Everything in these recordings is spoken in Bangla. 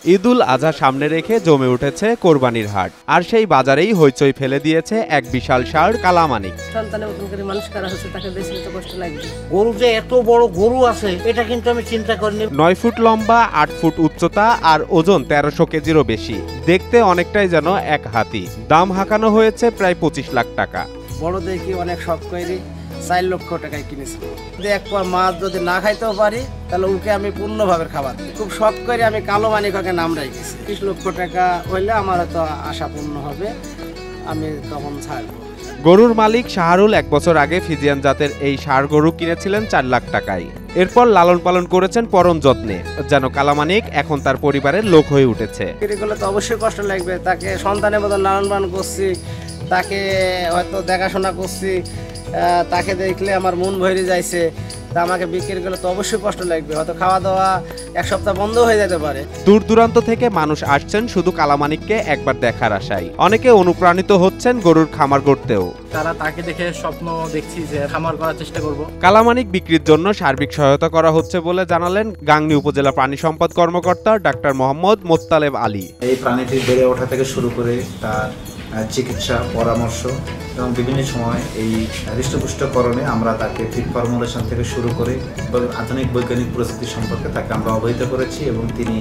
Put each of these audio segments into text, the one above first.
ঈদুল আজহা সামনে রেখে জমে উঠেছে কোরবানির হাট, আর সেই বাজারেই হইচই ফেলে দিয়েছে এক বিশাল ষাঁড় কালামানিক। সন্তানের মতন করে মানুষ করা হচ্ছে, তাকে বেশি তো কষ্ট লাগবে। গরু যে এত বড় গরু আছে এটা কিন্তু আমি চিন্তা করিনি। 9 ফুট লম্বা, 8 ফুট উচ্চতা আর ওজন 1300 কেজিরও বেশি। দেখতে অনেকটাই যেন এক হাতি। দাম হাঁকানো হয়েছে প্রায় 25 লাখ টাকা। বড় দেখি অনেক শখ করে 4 লক্ষ টাকায় কিনেছি। যদি এক পর মাছ যদি না খাইতেও পারি তাহলে ওকে আমি পূর্ণভাবে খাবার দিই। খুব শখ করে আমি কালো মানিককে নাম রেখেছি। 30 লক্ষ টাকা হইলে আমার তো আশা পূর্ণ হবে, আমি তখন ছাড়বো। গরুর মালিক শাহরুল 1 বছর আগে ফিজিয়ান জাতের এই ষাঁড় গরু কিনেছিলেন 4 লাখ টাকায়। এরপর লালন পালন করেছেন পরম যত্নে, যেন কালামানিক এখন তার পরিবারের লোক হয়ে উঠেছে। এগুলো তো অবশ্যই কষ্ট লাগবে। তাকে সন্তানের মতো লালন পালন করছি, তাকে হয়তো দেখাশোনা করছি, তাকে দেখলে আমার মন ভরে যাইছে। তা আমাকে বিক্রি করলে তো অবশ্যই কষ্ট লাগবে। হয়তো খাওয়া দাওয়া 1 সপ্তাহ বন্ধ হয়ে যেতে পারে। দূর দূরান্ত থেকে মানুষ আসছেন শুধু কালামানিককে একবার দেখার আশায়। অনেকে অনুপ্রাণিত হচ্ছেন গরুর খামার করতেও। তাকে দেখে স্বপ্ন দেখছি যে খামার করার চেষ্টা করব। কালামানিক বিক্রির জন্য সার্বিক সহায়তা করা হচ্ছে বলে জানালেন গাংনী উপজেলা প্রাণী সম্পদ কর্মকর্তা ডাক্তার মোহাম্মদ মোত্তালেব আলী। এই প্রাণীটির বেড়ে ওঠা থেকে শুরু করে তার চিকিৎসা পরামর্শ এবং বিভিন্ন সময় এই হৃষ্টপুষ্টকরণে আমরা তাকে ফিড ফর্মুলেশন থেকে শুরু করে আধুনিক বৈজ্ঞানিক প্রযুক্তি সম্পর্কে তাকে আমরা অবহিত করেছি এবং তিনি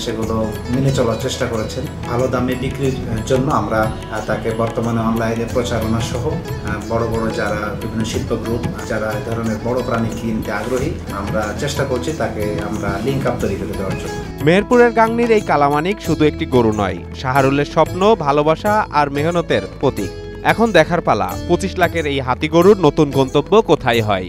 সেগুলো মেনে চলার চেষ্টা করেছেন। ভালো দামে বিক্রির জন্য আমরা তাকে বর্তমানে অনলাইনে প্রচারণা সহ বড় বড় যারা বিভিন্ন শিল্প গ্রুপ যারা এই ধরনের বড় প্রাণী কিনতে আগ্রহী, আমরা চেষ্টা করছি তাকে আমরা লিঙ্ক আপ তৈরি করে দেওয়ার জন্য। মেহেরপুরের গাংনীর এই কালামানিক শুধু একটি গরু নয়, শাহরুলের স্বপ্ন, ভালোবাসা আর মেহনতের প্রতীক। এখন দেখার পালা 25 লাখের এই হাতি গরুর নতুন গন্তব্য কোথায় হয়।